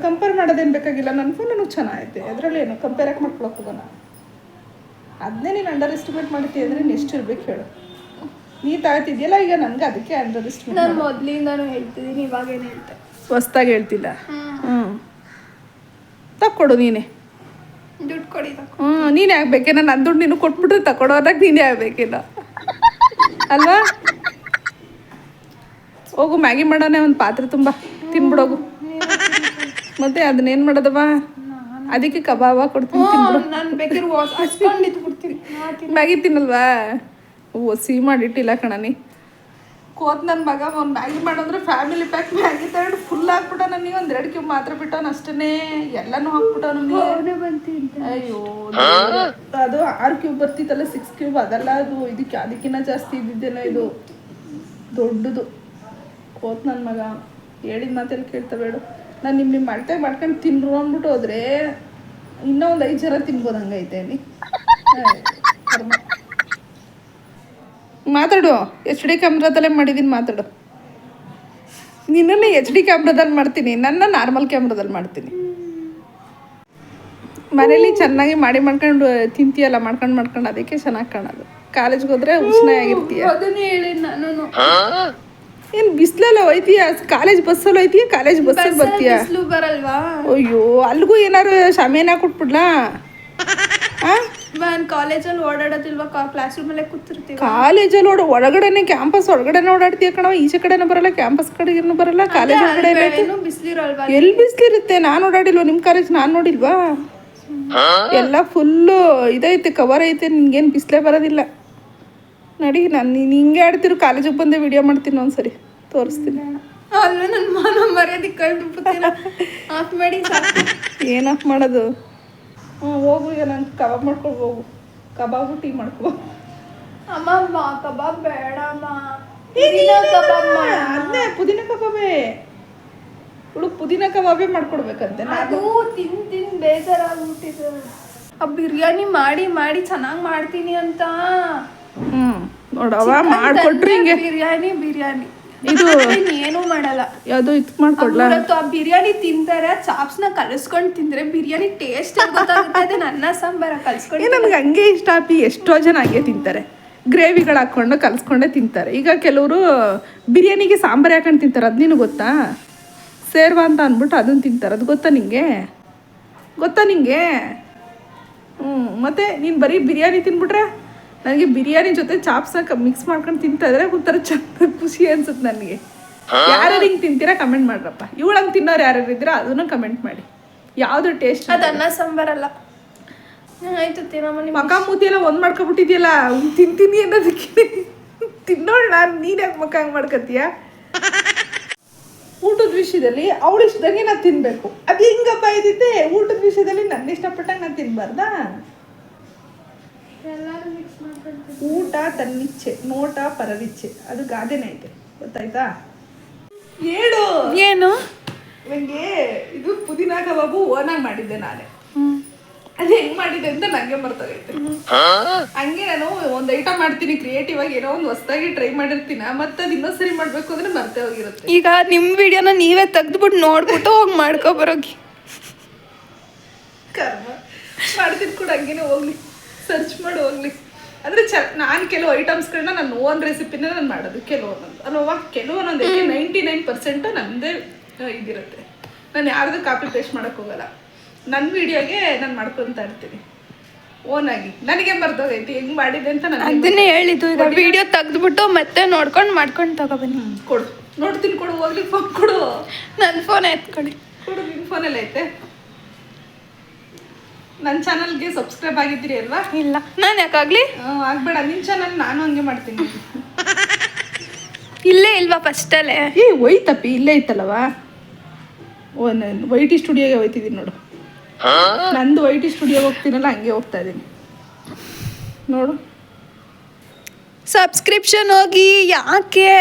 ಕಂಪೇರ್ ಮಾಡೋದೇನು ಬೇಕಾಗಿಲ್ಲ. ನನ್ನ ಫೋನ್ ನನಗೆ ಚೆನ್ನಾಗೈತೆ, ಅದರಲ್ಲಿ ಏನು ಕಂಪೇರ್ ಯಾಕೆ ಮಾಡ್ಕೊಳಕ್ಕೆ ಹೋಗೋಣ? ಅದನ್ನೇ ನೀನು ಅಂಡರ್ ಎಸ್ಟಿಮೇಟ್ ಮಾಡ್ತೀಯ ಅಂದರೆ ಎಷ್ಟು ಇರ್ಬೇಕು ಹೇಳು? ನೀ ತಗೋತಿದ್ಯಲ್ಲ ಈಗ, ನನಗೆ ಅದಕ್ಕೆ ಅಂಡರ್ ಎಸ್ಟಿಮೇಟ್. ನಾನು ಮೊದಲಿಂದಾನು ಹೇಳ್ತಿದ್ದೀನಿ, ಇವಾಗೇನು ಹೇಳ್ತೆ, ಹೊಸ್ದಾಗಿ ಹೇಳ್ತಿಲ್ಲ. ತಕ್ಕೊಡು ನೀನೇ ದುಡ್ಡು ಕೊಡಿ. ನೀನೇ ಆಗ್ಬೇಕೇನ? ನನ್ನ ದುಡ್ಡು ನೀನು ಕೊಟ್ಬಿಟ್ರೆ ತಗೊಳೋದಾಗ ನೀನೇ ಆಗ್ಬೇಕೇನೋ ಅಲ್ವಾ? ಹೋಗು ಮ್ಯಾಗಿ ಮಾಡೋಣ, ಒಂದು ಪಾತ್ರೆ ತುಂಬ ತಿನ್ಬಿಡೋಗು. ಮತ್ತೆ ಅದನ್ನೇನು ಮಾಡೋದವ ಅದಕ್ಕೆ ಕಬಾಬ ಕೊಡ್ತೀನಿ ತಿನ್ಬಿಡು. ನಾನು ಬೇಕಾದ್ರೆ ಹಚ್ಕೊಂಡಿದ್ದು ಬಿಡ್ತೀನಿ. ಮ್ಯಾಗಿ ತಿನ್ನಲ್ವಾ? ಸಿಹಿ ಮಾಡಿಟ್ಟಿಲ್ಲ ಕಣನಿ. ಕೋತ್ ನನ್ನ ಮಗ ಒಂದು ಮ್ಯಾಗಿ ಮಾಡೋದ್ರೆ ಫ್ಯಾಮಿಲಿ ಪ್ಯಾಕ್ ಮ್ಯಾಗಿ ತಗೊಂಡು ಫುಲ್ ಹಾಕ್ಬಿಟ್ಟ. ನನಗೆ ಒಂದು 2 ಕ್ಯೂಬ್ ಮಾತ್ರ ಬಿಟ್ಟವನು ಅಷ್ಟೇ. ಎಲ್ಲನೂ ಹಾಕ್ಬಿಟ್ಟ ನನಗೆ. ಅಯ್ಯೋ ಅದು 6 ಕ್ಯೂಬ್ ಬರ್ತಿತ್ತಲ್ಲ, 6 ಕ್ಯೂಬ್ ಅದಲ್ಲ ಅದು. ಅದಕ್ಕಿಂತ ಜಾಸ್ತಿ ಇದ್ದಿದ್ದೇನೋ ಇದು ದೊಡ್ಡದು. ಕೋತ್ ನನ್ನ ಮಗ ಹೇಳಿದ ಮಾತೆಲ್ಲ ಕೇಳ್ತಬೇಡ. ನಾನು ನಿಮ್ಮ ಮಲ್ಟೆ ಮಾಡ್ಕೊಂಡು ತಿನ್ರು ಅಂದ್ಬಿಟ್ಟು ಹೋದ್ರೆ ಇನ್ನೂ ಒಂದು 5 ಜನ ತಿನ್ಬೋದು ಹಂಗೈತೆ ನೀ. ಮಾತಾಡು. HD ಕ್ಯಾಮ್ರಾದಲ್ಲೇ ಮಾಡಿದ್ದೀನಿ, ಮಾತಾಡು. ನಿನ್ನನ್ನು HD ಕ್ಯಾಮ್ರಾದಲ್ಲಿ ಮಾಡ್ತೀನಿ, ನನ್ನ ನಾರ್ಮಲ್ ಕ್ಯಾಮ್ರಾದಲ್ಲಿ ಮಾಡ್ತೀನಿ. ಮನೇಲಿ ಚೆನ್ನಾಗಿ ಮಾಡ್ಕೊಂಡು ತಿಂತೀಯಲ್ಲ, ಮಾಡ್ಕೊಂಡು ಅದಕ್ಕೆ ಚೆನ್ನಾಗಿ ಕಾಣೋದು. ಕಾಲೇಜ್ಗೆ ಹೋದ್ರೆ ಉಷ್ಣಾಗಿರ್ತೀಯ. ಅದನ್ನೇ ಹೇಳಿ ನಾನು. ಏನು ಬಿಸಿಲಲ್ಲ ಹೋಯ್ತೀಯ? ಕಾಲೇಜ್ ಬಸ್ಸಲ್ಲಿ ಹೋಯ್ತೀಯ, ಕಾಲೇಜ್ ಬಸ್ಸಲ್ಲಿ ಬರ್ತೀಯ? ಬಿಸಿಲು ಬರಲ್ವಾ? ಅಯ್ಯೋ ಅಲ್ಲಿಗೂ ಏನಾರು ಶಾಮಿಯಾನ ಹಾಕ್ಬಿಟ್ಬಿಡ್ಲಾ? ನಾನು ಕಾಲೇಜಲ್ಲಿ ಓಡಾಡೋದಿಲ್ವಾ? ಕ್ಲಾಸ್ ರೂಮಲ್ಲೇ ಕೂತಿರ್ತೀವಿ. ಕಾಲೇಜಲ್ಲಿ ಒಳಗಡೆನೆ, ಕ್ಯಾಂಪಸ್ ಒಳಗಡೆನೆ ಓಡಾಡ್ತೀಯ ಕಣವ. ಈಚೆ ಕಡೆನೂ ಬರಲ್ಲ, ಕ್ಯಾಂಪಸ್ ಕಡೆಗೂ ಬರಲ್ಲ, ಕಾಲೇಜ್ ಒಳಗಡೆ ಬಿಸಿಲಿರಲ್ವಾ? ಎಲ್ಲಿ ಬಿಸಿಲಿರುತ್ತೆ? ನಾನು ಓಡಾಡಿಲ್ವ ನಿಮ್ಮ ಕಾಲೇಜ್? ನಾನು ನೋಡಿಲ್ವಾ? ಎಲ್ಲ ಫುಲ್ಲು ಇದೈತೆ, ಕವರ್ ಐತೆ. ನಿನ್ಗೇನು ಬಿಸಿಲೇ ಬರೋದಿಲ್ಲ. ನಡಿ, ನಾನು ನೀನು ಹಿಂಗೆ ಆಡ್ತಿರು. ಕಾಲೇಜಿಗೆ ಬಂದೆ ವಿಡಿಯೋ ಮಾಡ್ತೀನಿ, ಒಂದ್ಸರಿ ತೋರಿಸ್ತೀನಿ. ಅಲ್ಲ ನನ್ನ ಮಾನ ಮರ್ಯಾದೆ ಕಳ್ಬಿಡ್ತೀರ. ಆಫ್ ಮಾಡಿ. ಏನು ಆಫ್ ಮಾಡೋದು? ಹೋಗು. ಈಗ ನಾನು ಕಬಾಬ್ ಮಾಡ್ಕೊಂಡು ಹೋಗು. ಕಬಾಬು ಟೀ ಮಾಡ್ಕೊ. ಅಮ್ಮ ಕಬಾಬ್ ಬೇಡಮ್ಮ. ಅದೇ ಪುದೀನ ಕಬಾಬೇ. ಹುಡುಗ ಪುದೀನ ಕಬಾಬೇ ಮಾಡ್ಕೊಡ್ಬೇಕಂತೆ. ಅದು ತಿನ್ ಬೇಜಾರಾಗ್ಬಿಟ್ಟಿದೆ. ಆ ಬಿರಿಯಾನಿ ಮಾಡಿ ಚೆನ್ನಾಗಿ ಮಾಡ್ತೀನಿ ಅಂತ. ನೋಡವ ಮಾಡ್ಕೊಟ್ರಿ ಹಿಂಗೆ. ಬಿರಿಯಾನಿ ಇದು ಏನೂ ಮಾಡಲ್ಲ. ಯಾವುದು ಇದು ಮಾಡ್ಕೊಡ್ಲ? ಆ ಬಿರಿಯಾನಿ ತಿಂತಾರೆ, ಚಾಪ್ಸ್ನ ಕಲಿಸ್ಕೊಂಡು ತಿಂದ್ರೆ ಬಿರಿಯಾನಿ ಟೇಸ್ಟ್ ಗೊತ್ತಾಗುತ್ತೆ. ಅದನ್ನ ಅನ್ನ ಸಾಂಬಾರ ಕಲ್ಸ್ಕೊಂಡು ನನಗೆ ಹಂಗೆ ಇಷ್ಟ ಆಪಿ. ಎಷ್ಟೋ ಜನ ಹಂಗೆ ತಿಂತಾರೆ, ಗ್ರೇವಿಗಳು ಹಾಕ್ಕೊಂಡು ಕಲಿಸ್ಕೊಂಡೇ ತಿಂತಾರೆ. ಈಗ ಕೆಲವರು ಬಿರಿಯಾನಿಗೆ ಸಾಂಬಾರು ಹಾಕೊಂಡು ತಿಂತಾರೆ. ಅದು ನೀನು ಗೊತ್ತಾ? ಸೇರ್ವಾ ಅಂತ ಅಂದ್ಬಿಟ್ಟು ಅದನ್ನು ತಿಂತಾರೆ. ಅದು ಗೊತ್ತಾ ನಿಂಗೆ? ಮತ್ತು ನೀನು ಬರೀ ಬಿರಿಯಾನಿ ತಿನ್ಬಿಟ್ರೆ, ನನಗೆ ಬಿರಿಯಾನಿ ಜೊತೆ ಚಾಪ್ಸ್ನ ಮಿಕ್ಸ್ ಮಾಡ್ಕೊಂಡು ತಿಂತಾಯಿದ್ರೆ ಒಂಥರ ಚಂದ ಖುಷಿ ಅನ್ಸುತ್ತೆ ನನಗೆ. ಯಾರು ಹಿಂಗೆ ತಿಂತೀರಾ ಕಮೆಂಟ್ ಮಾಡ್ರಪ್ಪ. ಇವಳಂಗೆ ತಿನ್ನೋರು ಯಾರು ಇದ್ದೀರಾ ಅದನ್ನು ಕಮೆಂಟ್ ಮಾಡಿ. ಯಾವುದು ಟೇಸ್ಟ್? ಅದು ಅನ್ನ ಸಾಂಬಾರಲ್ಲ. ಆಯ್ತು ತಿನ್ನಮ್ಮ. ನಿಮ್ಮ ಮಕ ಮೂತಿ ಎಲ್ಲ ಒಂದು ಮಾಡ್ಕೊಬಿಟ್ಟಿದ್ಯಲ್ಲ. ತಿಂತೀನಿ ಅನ್ನೋದಕ್ಕೆ ತಿನ್ನೋಳು ನಾನು. ನೀನು ಯಾಕೆ ಮಕ ಹಂಗೆ ಮಾಡ್ಕೊತೀಯ? ಊಟದ ವಿಷಯದಲ್ಲಿ ಅವಳು ಇಷ್ಟದಂಗೆ ನಾನು ತಿನ್ನಬೇಕು. ಅದು ಹಿಂಗಪ್ಪ ಇದ್ದಿದ್ದೆ. ಊಟದ ವಿಷಯದಲ್ಲಿ ನನ್ನ ಇಷ್ಟಪಟ್ಟಂಗೆ ನಾನು ತಿನ್ನಬಾರ್ದಾ? ಊಟ ತನ್ನಿಚ್ಛೆ, ನೋಟ ಪರವಿಚ್ಛೆ. ಅದು ಗಾದೆನೇ ಐತೆ, ಗೊತ್ತಾಯ್ತಾ? ಹೇಳು. ಏನು? ನನಗೆ ಇದು ಪುದೀನ ಕಬಾಬು ಓನಾಗಿ ಮಾಡಿದ್ದೆ ನಾನೇ. ಅದು ಹೆಂಗ್ ಮಾಡಿದೆ ಅಂತ ನನಗೆ ಮರ್ತೋಗೈತೆ. ಹಂಗೆ ನಾನು ಒಂದು ಐಟಮ್ ಮಾಡ್ತೀನಿ ಕ್ರಿಯೇಟಿವ್ ಆಗಿ, ಏನೋ ಒಂದು ಹೊಸದಾಗಿ ಟ್ರೈ ಮಾಡಿರ್ತೀನಿ. ಮತ್ತೆ ಅದು ಇನ್ನೊಂದ್ಸರಿ ಮಾಡಬೇಕು ಅಂದ್ರೆ ಮರ್ತೇ ಹೋಗಿರುತ್ತೆ. ಈಗ ನಿಮ್ಮ ವಿಡಿಯೋನ ನೀವೇ ತೆಗೆದ್ಬಿಟ್ಟು ನೋಡ್ಬಿಟ್ಟು ಹೋಗಿ ಮಾಡ್ಕೊಬರೋಗಿ. ಕರ್ಮ ಮಾಡ್ತೀನಿ ಕೂಡ. ಹಂಗೇನೆ ಹೋಗ್ಲಿ, ಸರ್ಚ್ ಮಾಡಿ ಹೋಗ್ಲಿ. ಅಂದರೆ ನಾನು ಕೆಲವು ಐಟಮ್ಸ್ಗಳನ್ನ ನನ್ನ ಓನ್ ರೆಸಿಪಿನ ನಾನು ಮಾಡೋದು. ಕೆಲವೊಂದೊಂದು ಅಲ್ವಾ, ಕೆಲವೊಂದೊಂದು 99% ನನ್ನದೇ ಇದಿರುತ್ತೆ. ನಾನು ಯಾರ್ದು ಕಾಪಿ ಪೇಸ್ಟ್ ಮಾಡೋಕ್ಕೆ ಹೋಗಲ್ಲ. ನನ್ನ ವಿಡಿಯೋಗೆ ನಾನು ಮಾಡ್ಕೊತಾ ಇರ್ತೀನಿ ಓನಾಗಿ. ನನಗೆ ಮರ್ತೋಗೈತಿ ಹೆಂಗೆ ಮಾಡಿದೆ ಅಂತ. ನಾನು ಅದನ್ನೇ ಹೇಳಿದ್ದು. ಈಗ ವಿಡಿಯೋ ತೆಗೆದ್ಬಿಟ್ಟು ಮತ್ತೆ ಮಾಡ್ಕೊಂಡು ತಗೊಬನ್ನಿ. ಕೊಡು, ನೋಡ್ತೀನಿ. ಕೊಡು, ಹೋಗ್ಲಿ. ಫೋನ್ ಕೊಡು. ನನ್ನ ಫೋನ್ ಎತ್ಕೊಳ್ಳಿ. ಕೊಡು, ನಿಮ್ಮ ಫೋನಲ್ಲಿ ಐತೆ. ನನ್ನ ಚಾನಲ್ಗೆ ಸಬ್ಸ್ಕ್ರೈಬ್ ಆಗಿದ್ದೀರಿ ಅಲ್ವಾ? ಇಲ್ಲ. ನಾನು ಯಾಕಾಗ್ಲಿ? ಆಗ್ಬೇಡ. ನಿನ್ನ ಚಾನಲ್ ನಾನು ಹಂಗೆ ಮಾಡ್ತೀನಿ. ಇಲ್ಲೇ ಇಲ್ವಾ ಫಸ್ಟಲ್ಲೇ? ಹೋಯ್ತಪ್ಪಿ, ಇಲ್ಲೇ ಐತಲ್ಲವಾ. ವೈಟಿ ಸ್ಟುಡಿಯೋಗೆ ಹೋಯ್ತಿದ್ದೀನಿ ನೋಡು. ನಂದು ವೈಟಿ ಸ್ಟುಡಿಯೋಗೆ ಹೋಗ್ತೀನಲ್ಲ, ಹಂಗೆ ಹೋಗ್ತಾ ಇದ್ದೀನಿ ನೋಡು. ಸಬ್ಸ್ಕ್ರಿಪ್ಷನ್ ಹೋಗಿ. ಯಾಕೆ?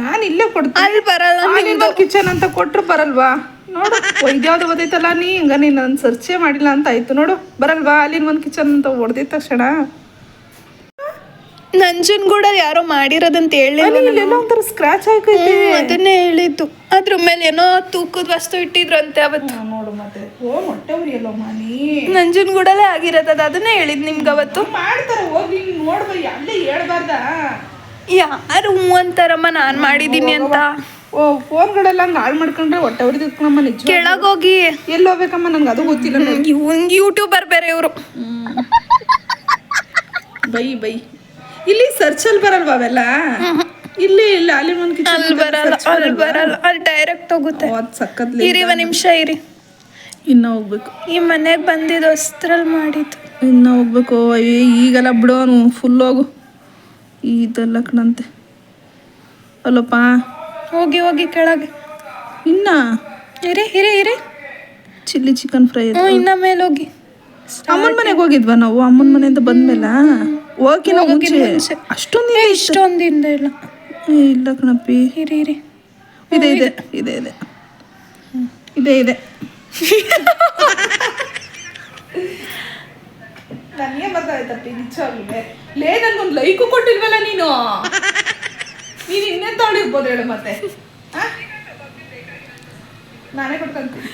ನಾನು ಇಲ್ಲೇ ಕೊಡ್ತೀನಿ. ಅಲ್ಲಿ ಬರಲ್ಲ. ಕಿಚನ್ ಅಂತ ಕೊಟ್ಟರು ಬರಲ್ವಾ? ನೋಡು, ಇದ್ಯಾವ್ದು ಓದೈತಲ್ಲ. ಹಿಂಗ ನೀನು ನಾನು ಸರ್ಚೇ ಮಾಡಿಲ್ಲ ಅಂತ ಆಯ್ತು. ನೋಡು, ಬರಲ್ವಾ? ಅಲ್ಲಿನ ಒಂದು ಕಿಚನ್ ಅಂತ ಹೊಡೆದಿದ್ದ ತಕ್ಷಣ ನಂಜನಗೂಡ ಯಾರೋ ಮಾಡಿರೋದಂತ ಹೇಳಿ ಇಲ್ಲೆಲ್ಲ ಒಂಥರ ಸ್ಕ್ರಾಚ್ ಹಾಕೈತಿ. ಅದನ್ನೇ ಹೇಳಿದ್ದು. ಅದ್ರ ಮೇಲೆ ಏನೋ ತೂಕದ ವಸ್ತು ಇಟ್ಟಿದ್ರಂತೆ ಅವತ್ತು. ನೋಡು ಮತ್ತೆ. ಮೊಟ್ಟೆ ಉರಿಯಲ್ಲ ಮಾನಿ. ನಂಜನಗೂಡಲ್ಲೇ ಆಗಿರೋದು. ಅದನ್ನೇ ಹೇಳಿದ್ ನಿಮ್ಗೆ ಅವತ್ತು. ಮಾಡ್ತಾರೆ, ಹೋಗಿ ನೋಡ್ಬ. ಅಲ್ಲೇ ಹೇಳ್ಬಾರ್ದ? ಯಾರು ಅಂತಾರಮ್ಮ ನಾನು ಮಾಡಿದ್ದೀನಿ ಅಂತ. ಫೋನ್ಗಳೆಲ್ಲ ಹಂಗೆ ಹಾಳು ಮಾಡ್ಕೊಂಡ್ರೆ ಹೊಟ್ಟೆ ಉರಿದಿತ್ಕಣಮ್ಮ. ನಿಜ ಕೆಳಗೋಗಿ. ಎಲ್ಲಿ ಹೋಗ್ಬೇಕಮ್ಮ? ನಂಗೆ ಅದು ಗೊತ್ತಿಲ್ಲ. ಯೂಟ್ಯೂಬರ್ ಬೇರೆ ಇವರು. ಬೈ ಇಲ್ಲಿ ಸರ್ಚಲ್ಲಿ ಬರಲ್ವಾ ಅವೆಲ್ಲ? ಇಲ್ಲಿ ಇಲ್ಲ ಅಲಿಮನ್ ಕಿಚನ್ ಅಲ್ಲಿ ಬರಲ್ಲ ಅಲ್ಲಿ ಡೈರೆಕ್ಟ್ ಹೋಗುತ್ತೆ. ಅದು ಸಖತ್ ಇರಿ ಒಂದು ನಿಮಿಷ ಇರಿ. ಇನ್ನ ಹೋಗ್ಬೇಕು. ಈ ಮನೆಗೆ ಬಂದಿದ್ದು ಅಷ್ಟ್ರಲ್ಲಿ ಮಾಡಿದ್ದು. ಇನ್ನ ಹೋಗ್ಬೇಕು. ಈಗೆಲ್ಲ ಬಿಡೋನು ಫುಲ್ ಹೋಗು. ಇದೆಲ್ಲ ಕಣಂತೆ ಅಲ್ಲಪ್ಪ. ಹೋಗಿ ಕೆಳಗೆ. ಇನ್ನ ಇರಿ ಚಿಲ್ಲಿ ಚಿಕನ್ ಫ್ರೈ. ಇನ್ನ ಮೇಲೆ ಹೋಗಿ. ಅಮ್ಮನ ಮನೆಗೆ ಹೋಗಿದ್ವಾ ನಾವು? ಅಮ್ಮನ ಮನೆಯಿಂದ ಬಂದ್ಮೇಲೆ ಹೋಗಿನ ಮುಂಚೆ ಅಷ್ಟೊಂದು ಇಷ್ಟೊಂದಿಂದ ಇಲ್ಲ. ಇಲ್ಲ ಕಣಪ್ಪಿ. ಇರಿ ಇದೆ ನನಗೆ ಗೊತ್ತಾಯ್ತಪ್ಪಿ ನಿಜವಾಗ್ಲೂ. ಲೇ ನನ್ಗೊಂದು ಲೈಕು ಕೊಟ್ಟಿಲ್ವಲ್ಲ ನೀನು ಇನ್ನೇನ್ ತಗೊಂಡಿರ್ಬೋದು ಹೇಳು ಮತ್ತೆ. ನಾನೇ ಕೊಟ್ಕೊಂತೀನಿ.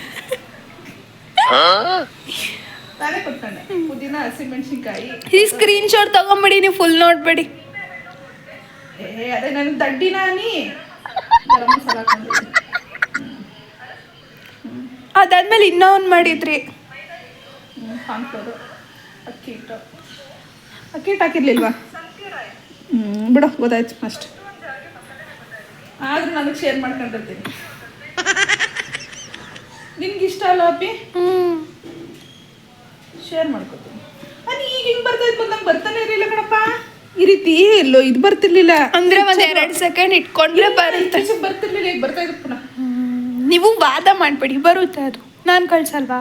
ನಾನೇ ಕೊಟ್ಕೊಂಡೆ. ಪುದೀನ ಹಸಿಮೆಣಸಿನ್ಕಾಯಿ. ಈ ಸ್ಕ್ರೀನ್ ಶಾಟ್ ತಗೊಂಬಿಡಿ, ನೀವು ಫುಲ್ ನೋಡ್ಬೇಡಿ. ಅದೇ ನನಗೆ ದಡ್ಡಿ ನಾನಿ ಗರಂ ಮಸಾಲ ಹಾಕೊಂಡಿದ್ದೀನಿ. ಅದಾದ್ಮೇಲೆ ಇನ್ನೂ ಒಂದು ಮಾಡಿದ್ರಿ. ಕಾನ್ಫ್ಲೋರು, ಅಕ್ಕಿ ಹಿಟ್ಟು ಹಾಕಿರ್ಲಿಲ್ವಾ? ಬಿಡು ಗೊತ್ತಾಯ್ತು ಅಷ್ಟು. ಆದ್ರೂ ನನಗೆ ಶೇರ್ ಮಾಡ್ಕೊಂಡಿರ್ತೀನಿ. ನಿನ್ಗೆ ಇಷ್ಟ ಅಲ್ಲ ಅಪ್ಪಿ? ಶೇರ್ ಮಾಡ್ಕೊತೀನಿ. ಈಗ ಹಿಂಗೆ ಬರ್ತಾ ಇತ್ತು ನಂಗೆ ಬರ್ತಾನೆ ಇರಲಿಲ್ಲ ಕಣಪ್ಪ. ಈ ರೀತಿ ಎಲ್ಲೋ ಇದು ಬರ್ತಿರ್ಲಿಲ್ಲ ಅಂದ್ರೆ ಒಂದ್ 2 ಸೆಕೆಂಡ್ ಇಟ್ಕೊಂಡ್ರೆ ಬರುತ್ತೆ. ಬರ್ತಿರ್ಲಿಲ್ಲ, ಈಗ ಬರ್ತಾ ಇತ್ತು ಪುನಃ. ನೀವು ವಾದ ಮಾಡ್ಬೇಡಿ, ಬರುತ್ತೆ ಅದು. ನಾನು ಕಳ್ಸಲ್ವಾ?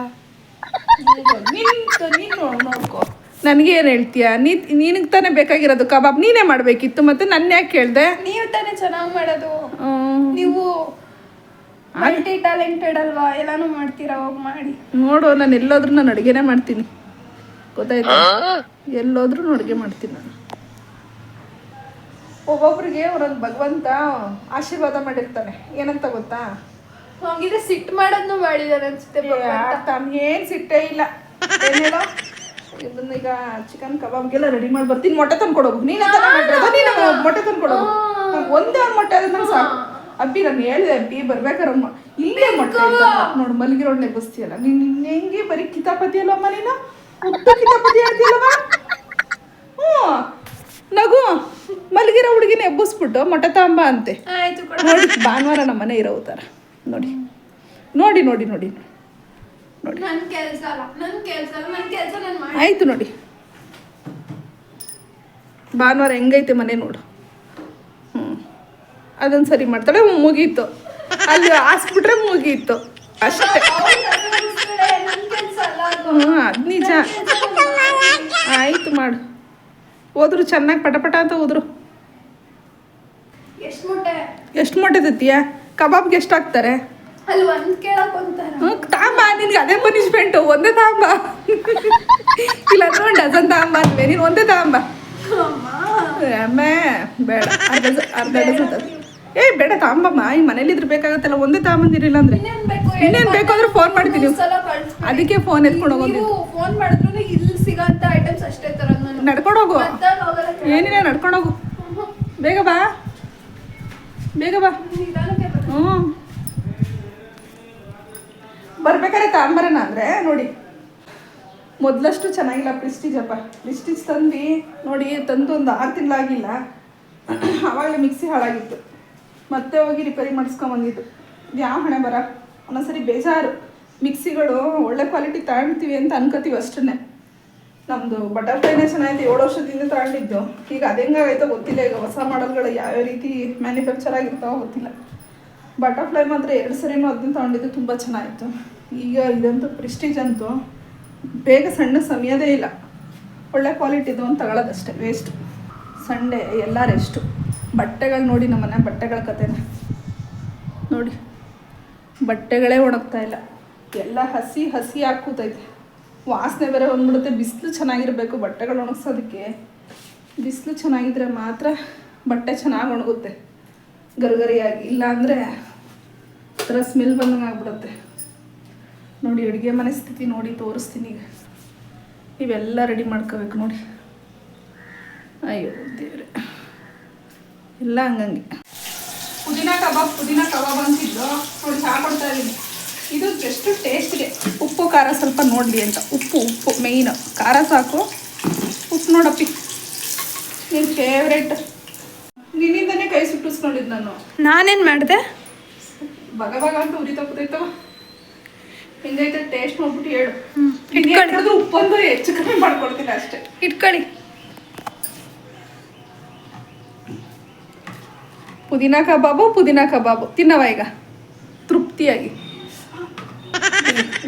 ನೀನು ನೋಡ್ಕೊ. ನನಗೆ ಏನು ಹೇಳ್ತೀಯ? ನಿನಗೆ ತಾನೇ ಬೇಕಾಗಿರೋದು ಕಬಾಬ್. ನೀನೇ ಮಾಡಬೇಕಿತ್ತು, ಮತ್ತೆ ನನ್ನ ಯಾಕೆ ಕೇಳಿದೆ? ನೀವು ತಾನೇ ಚೆನ್ನಾಗಿ ಮಾಡೋದು. ನೀವು ಮಲ್ಟಿ ಟ್ಯಾಲೆಂಟೆಡ್ ಅಲ್ವಾ, ಎಲ್ಲಾನು ಮಾಡ್ತೀರಾ. ಹೋಗಿ ಮಾಡಿ ನೋಡು. ನಾನು ಎಲ್ಲೋದ್ರೂ ನಾನು ಅಡುಗೆನೇ ಮಾಡ್ತೀನಿ, ಗೊತ್ತಾಯ್ತಾ? ಎಲ್ಲೋದ್ರೂ ಅಡುಗೆ ಮಾಡ್ತೀನಿ ನಾನು. ಒಬ್ಬೊಬ್ರಿಗೆ ಒಂದೊಂದು ಭಗವಂತ ಆಶೀರ್ವಾದ ಮಾಡಿರ್ತಾನೆ. ಏನಂತ ಗೊತ್ತಾ? ಹಂಗಿದ್ರೆ ಸಿಟ್ಟು ಮಾಡೋದನ್ನು ಮಾಡಿದಾರೆ ಅನ್ಸುತ್ತೆ. ಏನು ಸಿಟ್ಟೇ ಇಲ್ಲ. ಏನ್ ಹೇಳೋ, ಇದನ್ನೀಗ ಚಿಕನ್ ಕಬಾಬ್ಗೆಲ್ಲ ರೆಡಿ ಮಾಡಿ ಬರ್ತೀನಿ. ಮೊಟ್ಟೆ ತಂದು ಕೊಡೋದು. ನೀನು ಮೊಟ್ಟೆ ತಂದು ಕೊಡೋದು. ಒಂದೇ ಒಂದು ಮೊಟ್ಟೆ ಆದ್ರೆ ನಂಗೆ ಸಾಕು. ಅಬ್ಬಿ ನಾನು ಹೇಳಿದೆ, ಅಬ್ಬಿ ಬರ್ಬೇಕಾರಮ್ಮ ಇಲ್ಲೇ ಮೊಟ್ಟೆ ನೋಡು ಮಲಗಿರೋಡ್ನೆ ಬಸ್ತೀಯಲ್ಲ ನೀನು. ಹೆಂಗೆ ಬರೀ ಕಿತಾಪತಿ ಅಲ್ಲಮ್ಮ ನೀನು? ಉದ್ದು ಕಿತಾಪತಿ ಹೇಳ್ತೀಯಲ್ಲಮ್ಮ. ನಗು. ಮಲಗಿರೋ ಹುಡುಗಿನ ಎಬ್ಬಿಸ್ಬಿಟ್ಟು ಮೊಟ್ಟೆ ತಗೊಂಬ ಅಂತೆ. ನೋಡಿ ಭಾನುವಾರ ನಮ್ಮ ಮನೆ ಇರೋ ಥರ ನೋಡಿ. ಆಯ್ತು ನೋಡಿ, ಭಾನುವಾರ ಹೆಂಗೈತೆ ಮನೆ ನೋಡು. ಅದೊಂದು ಸರಿ ಮಾಡ್ತಾಳೆ, ಮುಗೀತು. ಅಲ್ಲಿ ಹಾಸ್ಬಿಟ್ರೆ ಮುಗೀತು ಅಷ್ಟೇ. ಅದು ನಿಜ. ಆಯ್ತು ಮಾಡು. ಹೋದ್ರು ಚೆನ್ನಾಗಿ ಪಟ ಅಂತ ಹೋದ್ರು. ಎಷ್ಟು ಮೊಟ್ಟೆ ತತ್ತೀಯ? ಕಬಾಬ್ಗೆ ಎಷ್ಟು ಹಾಕ್ತಾರೆ? ತಾಂಬ. ನಿನ್ಗೆ ಅದೇ ಪನಿಷ್ಮೆಂಟು. ಒಂದೇ ತಾಂಬ. ಇಲ್ಲ ಅಂದ್ರೆ 1 ಡಜನ್ ತಾಂಬ ಅಂದ್ವಿ. ನೀನು ಒಂದೇ ತಾಂಬ. ಅಮ್ಮೇ ಬೇಡ, ಅರ್ಧ ಡಜನ್. ಬೇಡ ತಾಂಬಮ್ಮ. ಈ ಮನೇಲಿದ್ರೆ ಬೇಕಾಗತ್ತಲ್ಲ. ಒಂದೇ ತಾಂಬಂದಿರಿಲ್ಲ ಅಂದ್ರೆ ಇನ್ನೇನು ಬೇಕು ಅಂದ್ರೆ ಫೋನ್ ಮಾಡ್ತೀನಿ. ಅದಕ್ಕೆ ಫೋನ್ ಎತ್ಕೊಂಡು ಹೋಗೋದು. ಫೋನ್ ಮಾಡಿದ್ರು ಇಲ್ಲಿ ಸಿಗೋಂಥ ಐಟಮ್ಸ್ ಅಷ್ಟೇ ತರ. ನಡ್ಕೊಂಡೋಗು. ಏನಿಲ್ಲ, ನಡ್ಕೊಂಡೋಗು. ಬೇಗ ಬಾ. ಬರ್ಬೇಕಾದ್ರೆ ತಾಂಬರನ ಅಂದ್ರೆ ನೋಡಿ, ಮೊದಲಷ್ಟು ಚೆನ್ನಾಗಿಲ್ಲ. ಪ್ರಿಸ್ಟೀಜ್ ಅಪ್ಪ, ಪ್ರಿಸ್ಟೀಜ್ ತಂದು ನೋಡಿ. ತಂದು ಒಂದು 6 ತಿಂಗಳಾಗಿಲ್ಲ. ಆವಾಗಲೇ ಮಿಕ್ಸಿ ಹಾಳಾಗಿತ್ತು. ಮತ್ತೆ ಹೋಗಿ ರಿಪೇರಿ ಮಾಡಿಸ್ಕೊಂಬಂದಿದ್ದು. ಯಾವ ಹಣೆ ಬರ. ಒಂದೊಂದ್ಸರಿ ಬೇಜಾರು. ಮಿಕ್ಸಿಗಳು ಒಳ್ಳೆ ಕ್ವಾಲಿಟಿ ತಗೊಳ್ತೀವಿ ಅಂತ ಅನ್ಕೋತೀವಿ ಅಷ್ಟೇ. ನಮ್ಮದು ಬಟರ್ಫ್ಲೈನೇ ಚೆನ್ನಾಗಿದೆ. 7 ವರ್ಷದಿಂದ ತಗೊಂಡಿದ್ದು. ಈಗ ಅದು ಹೆಂಗಾಗೈತೋ ಗೊತ್ತಿಲ್ಲ. ಈಗ ಹೊಸ ಮಾಡಲ್ಗಳು ಯಾವ್ಯಾವ ರೀತಿ ಮ್ಯಾನುಫ್ಯಾಕ್ಚರ್ ಆಗಿರ್ತಾವೋ ಗೊತ್ತಿಲ್ಲ. ಬಟರ್ಫ್ಲೈ ಮಾತ್ರ 2 ಸರಿನೂ ಅದನ್ನ ತಗೊಂಡಿದ್ದು, ತುಂಬ ಚೆನ್ನಾಗಿತ್ತು. ಈಗ ಇದಂತೂ ಪ್ರಿಸ್ಟೀಜ್ ಅಂತೂ ಬೇಗ ಸಣ್ಣ ಸಮಯದೇ ಇಲ್ಲ. ಒಳ್ಳೆ ಕ್ವಾಲಿಟಿದು ಅಂತ ತಗೊಳ್ಳೋದಷ್ಟೇ. ವೇಸ್ಟು. ಸಂಡೇ ಎಲ್ಲ ರೆಸ್ಟು. ಬಟ್ಟೆಗಳು ನೋಡಿ, ನಮ್ಮನೆ ಬಟ್ಟೆಗಳ ಕತೆನ ನೋಡಿ. ಬಟ್ಟೆಗಳೇ ಒಣಗ್ತಾ ಇಲ್ಲ. ಎಲ್ಲ ಹಸಿ ಹಾಕೂತೈತೆ. ವಾಸನೆ ಬೇರೆ ಬಂದ್ಬಿಡುತ್ತೆ. ಬಿಸಿಲು ಚೆನ್ನಾಗಿರಬೇಕು ಬಟ್ಟೆಗಳು ಒಣಗ್ಸೋದಕ್ಕೆ. ಬಿಸಿಲು ಚೆನ್ನಾಗಿದ್ರೆ ಮಾತ್ರ ಬಟ್ಟೆ ಚೆನ್ನಾಗಿ ಒಣಗುತ್ತೆ ಗರಿಗರಿಯಾಗಿ. ಇಲ್ಲಾಂದರೆ ಥರ ಸ್ಮೆಲ್ ಬಂದಂಗೆ ಆಗ್ಬಿಡುತ್ತೆ ನೋಡಿ. ಅಡುಗೆ ಮನೆ ಸ್ಥಿತಿ ನೋಡಿ ತೋರಿಸ್ತೀನಿ ಈಗ. ಇವೆಲ್ಲ ರೆಡಿ ಮಾಡ್ಕೋಬೇಕು ನೋಡಿ. ಅಯ್ಯೋ ದೇವ್ರೆ, ಎಲ್ಲ ಹಂಗಂಗೆ. ಪುದೀನ ಕಬಾಬ್ ಅಂತಿದ್ದು ನೋಡಿ. ಚಹಾ ಕೊಡ್ತಾ ಇದ್ದೀನಿ. ಇದು ಜಸ್ಟ್ ಟೇಸ್ಟ್ಗೆ. ಉಪ್ಪು ಖಾರ ಸ್ವಲ್ಪ ನೋಡಲಿ ಅಂತ. ಉಪ್ಪು ಮೇಯ್ನು. ಖಾರ ಸಾಕು. ಉಪ್ಪು ನೋಡಪ್ಪಿ, ನಿನ್ನ ಫೇವ್ರೇಟ್. ನಿನ್ನಿಂದನೇ ಕೈ ಸುಟ್ಟಿಸ್ಕೊಂಡಿದ್ದು ನಾನು. ನಾನೇನ್ ಮಾಡಿದೆ? ಬಗ ಬಗ ಅಂತ ಉರಿ ತಪ್ಪದೈತವ. ಹಿಂಗೈತೆ ಟೇಸ್ಟ್ ನೋಡ್ಬಿಟ್ಟು ಹೇಳು. ಇಟ್ಕೊಳ್ಳಿ. ಉಪ್ಪೊಂದು ಹೆಚ್ಚು ಕಮ್ಮಿ ಮಾಡ್ಕೊಡ್ತೀನಿ ಅಷ್ಟೇ. ಇಟ್ಕೊಳ್ಳಿ. ಪುದೀನ ಕಬಾಬು ತಿನ್ನವ ಈಗ ತೃಪ್ತಿಯಾಗಿ.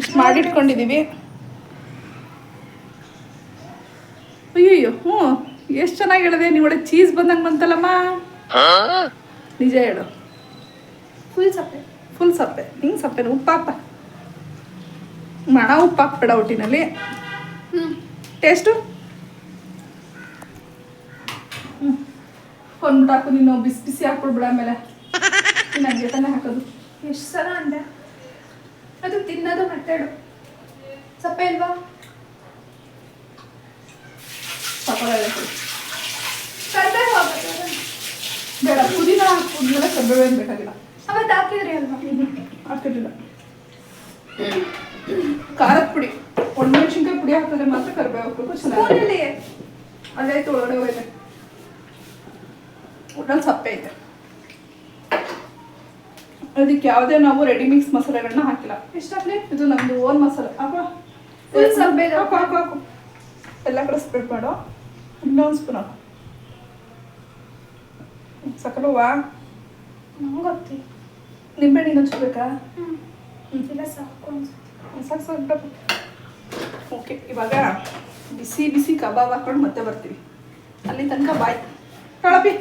ಇಷ್ಟು ಮಾಡಿಟ್ಕೊಂಡಿದ್ದೀವಿ. ಅಯ್ಯಯ್ಯೋ ಹ್ಞೂ ಎಷ್ಟು ಚೆನ್ನಾಗಿ ಹೇಳಿದೆ. ನೀವು ಒಳ್ಳೆ ಚೀಸ್ ಬಂದಂಗೆ ಬಂತಲ್ಲಮ್ಮ. ನಿಜ ಹೇಳು. ಫುಲ್ ಸಪ್ಪೆ ಹಿಂಗೆ ಸಪ್ಪೆನ ಉಪ್ಪಾಪ ಮಣ ಉಪ್ಪು ಹಾಕ್ಬೇಡ ಒಟ್ಟಿನಲ್ಲಿ. ಟೇಸ್ಟು ಕೊಂಡ್ಬಿಟ್ಟು ಹಾಕು. ನೀನು ಬಿಸಿ ಬಿಸಿ ಹಾಕ್ಬಿಡ್ಬಿಡ. ಆಮೇಲೆ ನನಗೆ ತಾನೇ ಹಾಕೋದು. ಎಷ್ಟು ಸಲ ಅಂದೆ ಅದು ತಿನ್ನೋದು ಮೆಥಡು. ಸಪ್ಪೆ ಇಲ್ವಾ? ಕರ್ಬೇವು ಹಾಕೋದು ಬೇಡ. ಪುದೀನ ಹಾಕಿದ್ಮೇಲೆ ಕರ್ಬೇವೇನು ಬೇಕಾಗಿಲ್ಲ. ಅವತ್ತು ಹಾಕಿದ್ರಿ ಅಲ್ವಾ? ಹಾಕಿರಲಿಲ್ಲ. ಖಾರದ ಪುಡಿ ಒಣಮೆಣಸಿನ್ಕಾಯಿ ಪುಡಿ ಹಾಕಿದ್ರೆ ಮಾತ್ರ ಕರ್ಬೇವು ಹಾಕ್ಬೇಕು. ಚೆನ್ನಾಗಿ ಸ್ಪೂನಲ್ಲಿ ಅದಾಯ್ತು. ಒಳಗಡೆ ಹೋಯ್ತೆ. ಒಟ್ಟಲ್ಲಿ ಸಪ್ಪೆ ಐತೆ. ಅದಕ್ಕೆ ಯಾವುದೇ ನಾವು ರೆಡಿ ಮಿಕ್ಸ್ ಮಸಾಲೆಗಳನ್ನ ಹಾಕಿಲ್ಲ. ಎಷ್ಟಾಗ್ಲಿ? ಇದು ನಮ್ದು ಓನ್ ಮಸಾಲೆ. ಅಪ್ಪ ಫುಲ್ ಸಪ್ಪೆ ಇದೆ. ಹಾಕು ಎಲ್ಲ ಕಡೆ ಸ್ಪ್ರೆಡ್ ಮಾಡು. ಇನ್ನೊಂದು ಸ್ಪೂನ್ ಹಾಕು. ಸಕಲವಾ? ನಂಗೆ ಗೊತ್ತಿಲ್ಲ. ನಿಂಬೆಹಣ್ಣು ಇನ್ನೊಂದು ಬೇಕಾ? ಇಲ್ಲ ಸಾಕು ಅನ್ಸುತ್ತೆ. ಸಾಕು. ಓಕೆ, ಇವಾಗ ಬಿಸಿ ಬಿಸಿ ಕಬಾಬ್ ಹಾಕೊಂಡು ಮತ್ತೆ ಬರ್ತೀವಿ. ಅಲ್ಲಿ ತನಕ ಬಾಯ್. ಕಳಪಿ.